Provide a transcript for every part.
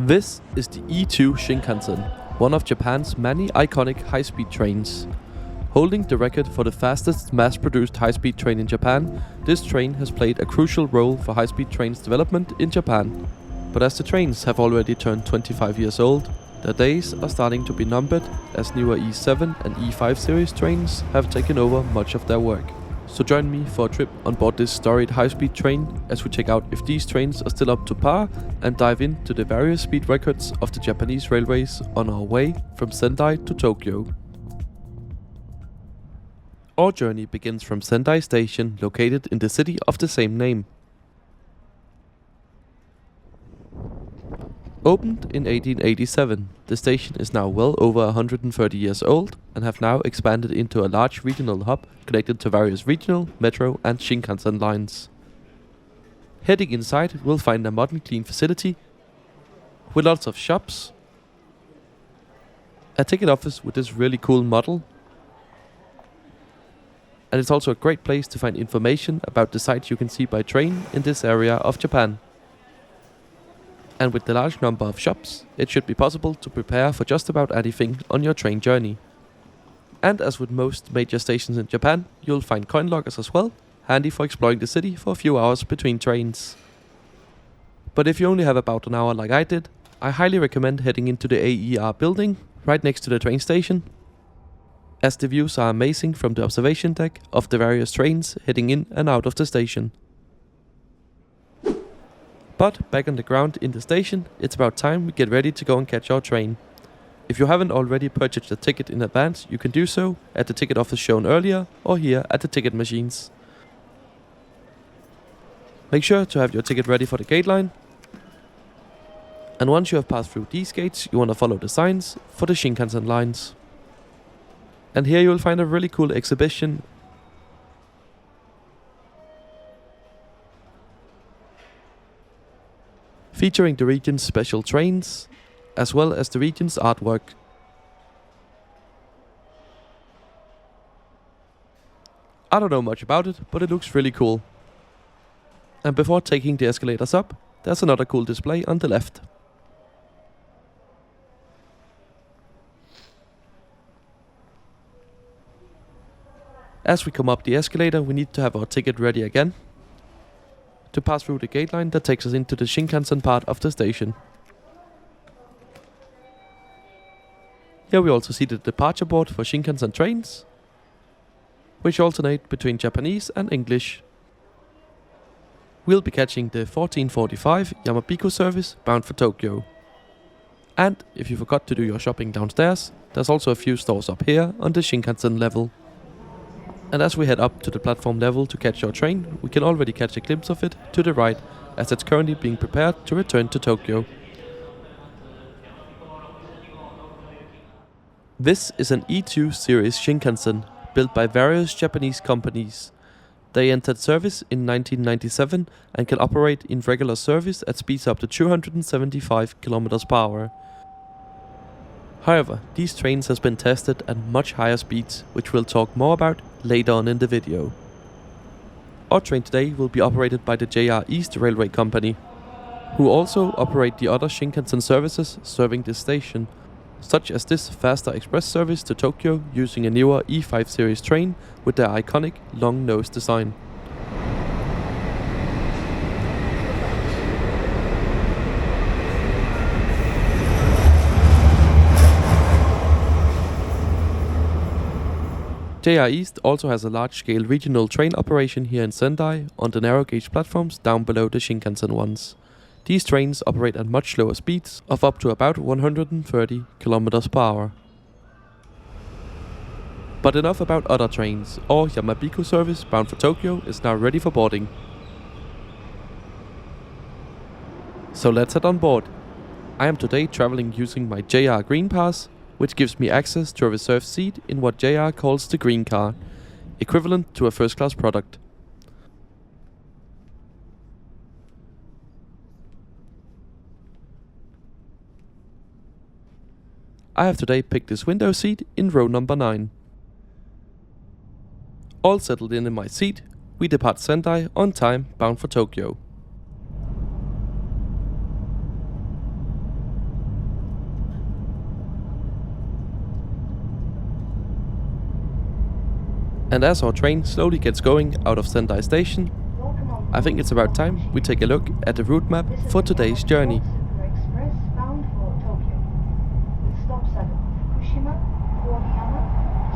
This is the E2 Shinkansen, one of Japan's many iconic high-speed trains. Holding the record for the fastest mass-produced high-speed train in Japan, this train has played a crucial role for high-speed trains development in Japan. But as the trains have already turned 25 years old, their days are starting to be numbered as newer E7 and E5 series trains have taken over much of their work. So join me for a trip on board this storied high-speed train as we check out if these trains are still up to par and dive into the various speed records of the Japanese railways on our way from Sendai to Tokyo. Our journey begins from Sandai Station, located in the city of the same name. Opened in 1887, the station is now well over 130 years old and have now expanded into a large regional hub connected to various regional, metro and Shinkansen lines. Heading inside, we'll find a modern clean facility with lots of shops, a ticket office with this really cool model, and it's also a great place to find information about the sights you can see by train in this area of Japan. And with the large number of shops, it should be possible to prepare for just about anything on your train journey. And as with most major stations in Japan, you'll find coin lockers as well, handy for exploring the city for a few hours between trains. But if you only have about an hour like I did, I highly recommend heading into the AER building, right next to the train station, as the views are amazing from the observation deck of the various trains heading in and out of the station. But back on the ground in the station, it's about time we get ready to go and catch our train. If you haven't already purchased a ticket in advance, you can do so at the ticket office shown earlier or here at the ticket machines. Make sure to have your ticket ready for the gate line. And once you have passed through these gates, you want to follow the signs for the Shinkansen lines. And here you will find a really cool exhibition featuring the region's special trains, as well as the region's artwork. I don't know much about it, but it looks really cool. And before taking the escalators up, there's another cool display on the left. As we come up the escalator, we need to have our ticket ready again to pass through the gate line that takes us into the Shinkansen part of the station. Here we also see the departure board for Shinkansen trains, which alternate between Japanese and English. We'll be catching the 1445 Yamabiko service bound for Tokyo. And if you forgot to do your shopping downstairs, there's also a few stores up here on the Shinkansen level. And as we head up to the platform level to catch our train, we can already catch a glimpse of it to the right, as it's currently being prepared to return to Tokyo. This is an E2 series Shinkansen, built by various Japanese companies. They entered service in 1997 and can operate in regular service at speeds up to 275 km per hour. However, these trains has been tested at much higher speeds, which we'll talk more about later on in the video. Our train today will be operated by the JR East Railway Company, who also operate the other Shinkansen services serving this station, such as this faster express service to Tokyo using a newer E5 series train with their iconic long nose design. JR East also has a large-scale regional train operation here in Sendai on the narrow-gauge platforms down below the Shinkansen ones. These trains operate at much slower speeds of up to about 130 km per hour. But enough about other trains. Our Yamabiko service bound for Tokyo is now ready for boarding. So let's head on board. I am today traveling using my JR Green Pass, which gives me access to a reserved seat in what JR calls the Green Car, equivalent to a first-class product. I have today picked this window seat in row number 9. All settled in my seat, we depart Sendai on time, bound for Tokyo. And as our train slowly gets going out of Sandai Station, I think it's about time we take a look at the route map for today's journey. Express bound for Tokyo, with stops at Fukushima, Fukushima,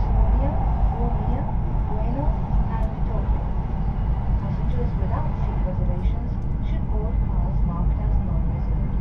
Tsunomiya, Omiya, Ueno, and Tokyo. Passengers without seat reservations should board cars marked as non-resident.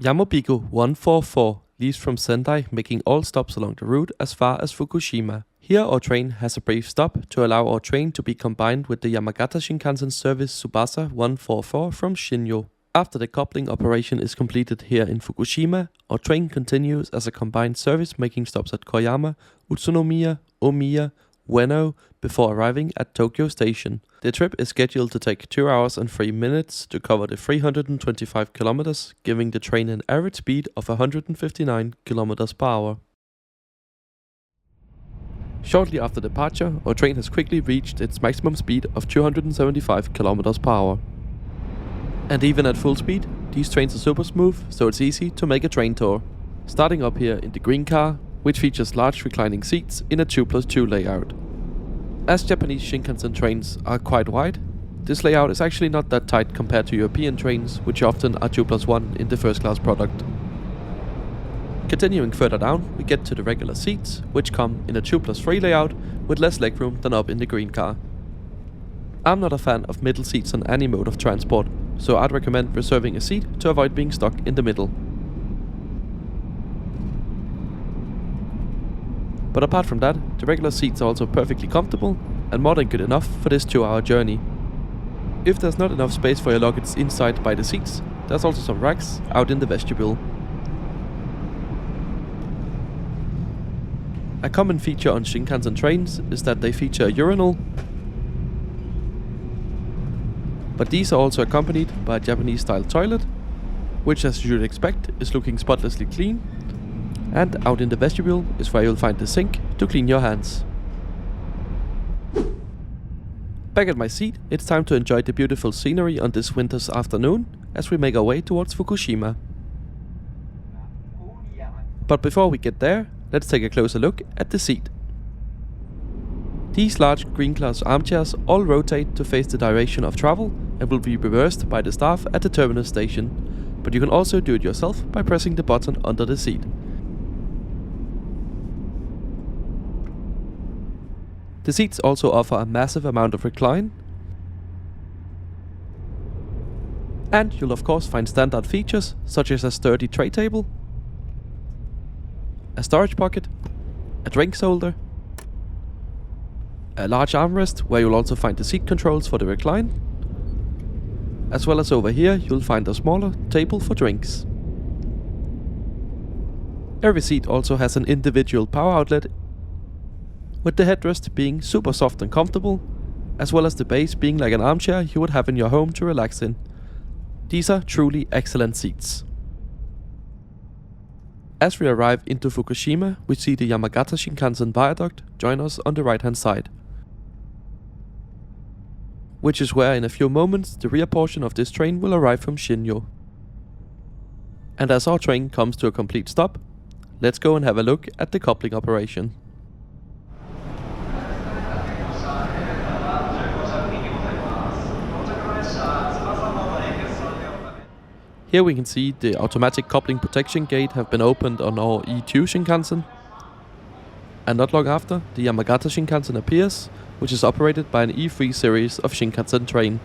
Yamabiko 144 leaves from Sendai, making all stops along the route as far as Fukushima. Here our train has a brief stop to allow our train to be combined with the Yamagata Shinkansen service Tsubasa 144 from Shinyo. After the coupling operation is completed here in Fukushima, our train continues as a combined service, making stops at Koyama, Utsunomiya, Omiya, Ueno before arriving at Tokyo Station. The trip is scheduled to take 2 hours and 3 minutes to cover the 325 kilometers, giving the train an average speed of 159 kilometers per hour. Shortly after departure, our train has quickly reached its maximum speed of 275 kilometers per hour. And even at full speed, these trains are super smooth, so it's easy to make a train tour. Starting up here in the green car, which features large reclining seats in a 2+2 layout. As Japanese Shinkansen trains are quite wide, this layout is actually not that tight compared to European trains, which often are 2+1 in the first class product. Continuing further down, we get to the regular seats, which come in a 2+3 layout with less legroom than up in the green car. I'm not a fan of middle seats on any mode of transport, so I'd recommend reserving a seat to avoid being stuck in the middle. But apart from that, the regular seats are also perfectly comfortable and more than good enough for this 2-hour journey. If there's not enough space for your luggage inside by the seats, there's also some racks out in the vestibule. A common feature on Shinkansen trains is that they feature a urinal, but these are also accompanied by a Japanese-style toilet, which, as you should expect, is looking spotlessly clean. And out in the vestibule is where you'll find the sink to clean your hands. Back at my seat, it's time to enjoy the beautiful scenery on this winter's afternoon as we make our way towards Fukushima. But before we get there, let's take a closer look at the seat. These large green glass armchairs all rotate to face the direction of travel and will be reversed by the staff at the terminus station, but you can also do it yourself by pressing the button under the seat. The seats also offer a massive amount of recline, and you'll of course find standard features such as a sturdy tray table, a storage pocket, a drinks holder, a large armrest where you'll also find the seat controls for the recline, as well as over here you'll find a smaller table for drinks. Every seat also has an individual power outlet, with the headrest being super soft and comfortable, as well as the base being like an armchair you would have in your home to relax in. These are truly excellent seats. As we arrive into Fukushima, we see the Yamagata Shinkansen viaduct join us on the right hand side, which is where in a few moments the rear portion of this train will arrive from Shinyo. And as our train comes to a complete stop, let's go and have a look at the coupling operation. Here we can see the automatic coupling protection gate have been opened on our E2 Shinkansen. And not long after, the Yamagata Shinkansen appears, which is operated by an E3 series of Shinkansen train.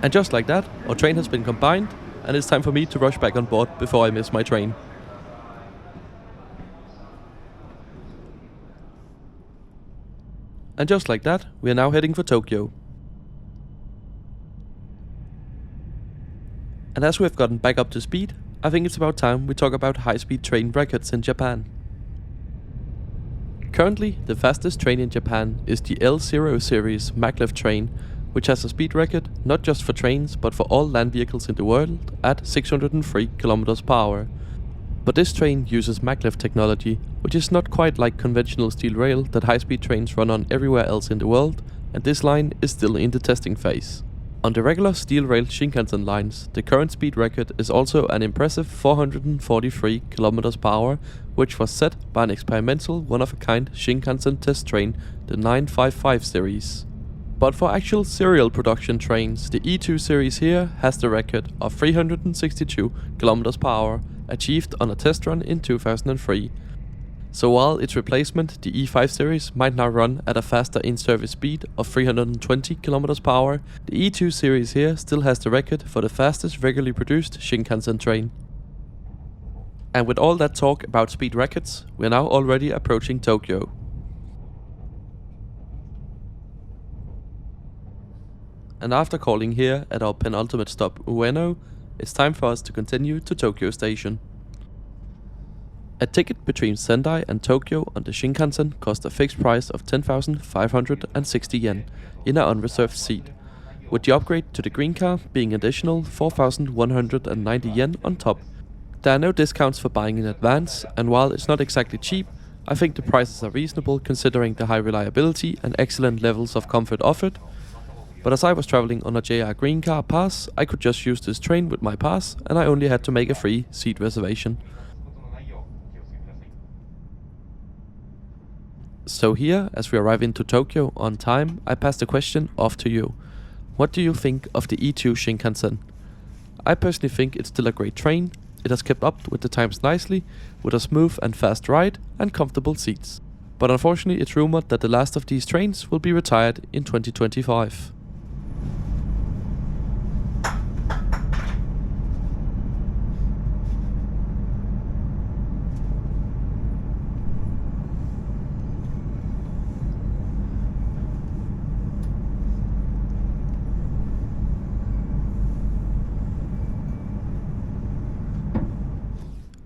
And just like that, our train has been combined, and it's time for me to rush back on board before I miss my train. And just like that, we are now heading for Tokyo. And as we have gotten back up to speed, I think it's about time we talk about high-speed train records in Japan. Currently, the fastest train in Japan is the L0 series maglev train, which has a speed record not just for trains but for all land vehicles in the world at 603 km per hour. But this train uses maglev technology, which is not quite like conventional steel rail that high-speed trains run on everywhere else in the world, and this line is still in the testing phase. On the regular steel rail Shinkansen lines, the current speed record is also an impressive 443 km per hour, which was set by an experimental one-of-a-kind Shinkansen test train, the 955 series. But for actual serial production trains, the E2 series here has the record of 362 km per hour, achieved on a test run in 2003. So while its replacement, the E5 series, might now run at a faster in-service speed of 320 km per hour, the E2 series here still has the record for the fastest regularly produced Shinkansen train. And with all that talk about speed records, we are now already approaching Tokyo. And after calling here at our penultimate stop Ueno, it's time for us to continue to Tokyo Station. A ticket between Sendai and Tokyo on the Shinkansen cost a fixed price of 10,560 yen in an unreserved seat, with the upgrade to the green car being additional 4,190 yen on top. There are no discounts for buying in advance, and while it's not exactly cheap, I think the prices are reasonable considering the high reliability and excellent levels of comfort offered. But as I was traveling on a JR Green Car pass, I could just use this train with my pass, and I only had to make a free seat reservation. So here, as we arrive into Tokyo on time, I pass the question off to you. What do you think of the E2 Shinkansen? I personally think it's still a great train. It has kept up with the times nicely, with a smooth and fast ride and comfortable seats. But unfortunately, it's rumored that the last of these trains will be retired in 2025.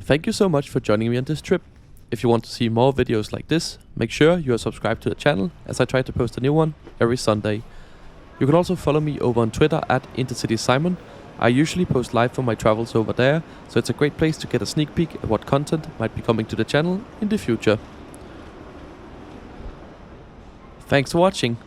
Thank you so much for joining me on this trip. If you want to see more videos like this, make sure you are subscribed to the channel, as I try to post a new one every Sunday. You can also follow me over on Twitter at IntercitySimon. I usually post live from my travels over there, so it's a great place to get a sneak peek at what content might be coming to the channel in the future. Thanks for watching.